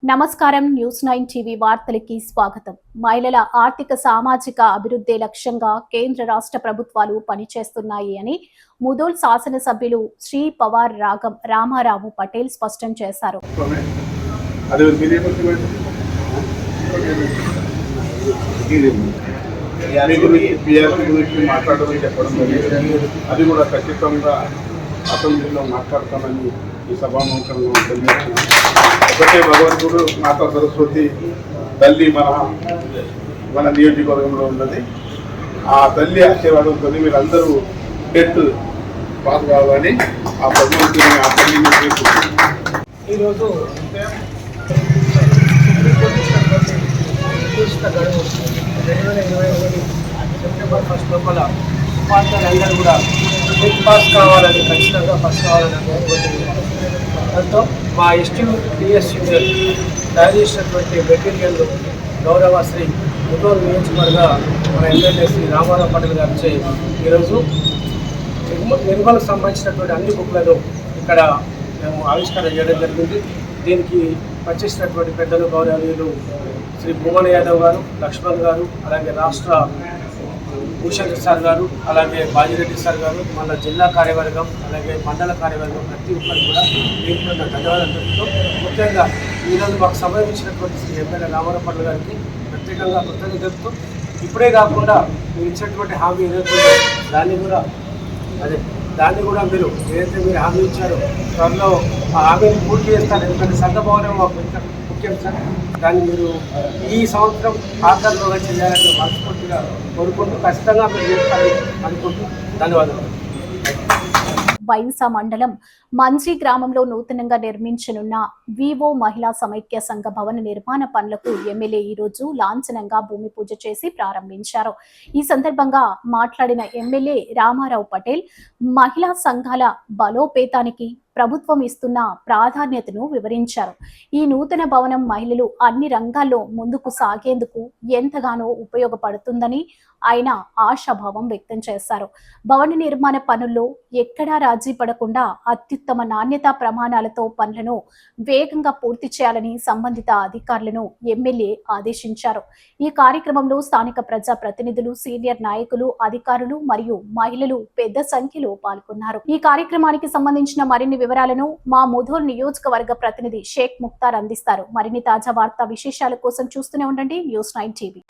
నమస్కారం. News 9 TV వార్తలకి స్వాగతం. మహిళల ఆర్థిక సామాజిక అభివృద్ధి లక్ష్యంగా కేంద్ర రాష్ట్ర ప్రభుత్వాలు పనిచేస్తున్నాయి అని ముదోల్ శాసనసభ్యులు శ్రీ పవార్ రామారావు పటేల్ స్పష్టం చేశారు. అది కూడా ఖచ్చితంగా అసెంబ్లీలో మాట్లాడతామని ఈ సభాముఖంగా ఒకటే భగవంతుడు మాతా సరస్వతి తల్లి మన నియోజకవర్గంలో ఉన్నది. ఆ తల్లి ఆశీర్వాదంతో మీరందరూ టెట్ పాస్ కావాలని ఆ భగవంతుని ఆ తల్లిని ఈరోజు గడువు 2021 సెప్టెంబర్ 1 లోపల ఉపాధ్యాయులందరూ కూడా టెట్ పాస్ కావాలని ఖచ్చితంగా పాస్ కావాలని దాంతో మా ఎస్టీపీఎస్ యూనియన్ తయారు చేసినటువంటి మెటీరియల్ గౌరవ శ్రీ ముదోల్ నియోజకవర్గ మన ఎమ్మెల్యే శ్రీ రామారావు పటేల్ గారిచే ఈరోజు నిర్మలకు సంబంధించినటువంటి అన్ని బుక్లను ఇక్కడ మేము ఆవిష్కరణ చేయడం జరిగింది. దీనికి పనిచేసినటువంటి పెద్దలు గౌరవనీయులు శ్రీ భూమన్ యాదవ్ గారు, లక్ష్మణ్ గారు, అలాగే రాష్ట్ర భూషణ్ సార్ గారు, అలాగే బాజిరెడ్డి సార్ గారు, మన జిల్లా కార్యవర్గం, అలాగే మండల కార్యవర్గం ప్రతి ఒక్కరు కూడా దీంట్లో ధన్యవాదాలు తెలుపుతూ ముఖ్యంగా ఈరోజు మాకు సమయం ఇచ్చినటువంటి శ్రీ ఎమ్మెల్యే రామారావు పటేల్ గారికి ప్రత్యేకంగా కృతజ్ఞత తెలుపుతూ ఇప్పుడే కాకుండా మీరు ఇచ్చినటువంటి హామీ ఏదైతే దాన్ని కూడా మీరు ఏదైతే మీరు హామీ ఇచ్చారో త్వరలో ఆ హామీని పూర్తి చేస్తారు. ఎందుకంటే సంఘ భవనం మాకు ఎంత ముఖ్యం సార్, దాన్ని మీరు ఈ సంవత్సరం ఆఖరిలో చేయాలని మనస్ఫూర్తిగా కోరుకుంటూ ఖచ్చితంగా మీరు చేస్తారని అనుకుంటూ ధన్యవాదాలు. బైన్సా మండలం మంజీ గ్రామంలో నూతనంగా నిర్మించనున్న వివో మహిళా సమైక్య సంఘ భవన నిర్మాణ పనులకు ఎమ్మెల్యే ఈ రోజు లాంఛనంగా భూమి పూజ చేసి ప్రారంభించారు. ఈ సందర్భంగా మాట్లాడిన ఎమ్మెల్యే రామారావు పటేల్ మహిళా సంఘాల బలోపేతానికి ప్రభుత్వం ఇస్తున్న ప్రాధాన్యతను వివరించారు. ఈ నూతన భవనం మహిళలు అన్ని రంగాల్లో ముందుకు సాగేందుకు ఎంతగానో ఉపయోగపడుతుందని ఆయన ఆశాభావం వ్యక్తం చేశారు. భవన నిర్మాణ పనుల్లో ఎక్కడా రాజీ పడకుండా అత్యుత్తమ నాణ్యతా ప్రమాణాలతో పనులను వేగంగా పూర్తి చేయాలని సంబంధిత అధికారులను ఎమ్మెల్యే ఆదేశించారు. ఈ కార్యక్రమంలో స్థానిక ప్రజా ప్రతినిధులు, సీనియర్ నాయకులు, అధికారులు మరియు మహిళలు పెద్ద సంఖ్యలో పాల్గొన్నారు. ఈ కార్యక్రమానికి సంబంధించిన మరిన్ని వివరాలను మా ముదోల్ నియోజకవర్గ ప్రతినిధి షేక్ ముక్తార్ అందిస్తారు. మరిన్ని తాజా వార్తా విశేషాల కోసం చూస్తూనే ఉండండి న్యూస్ 9 టీవీ.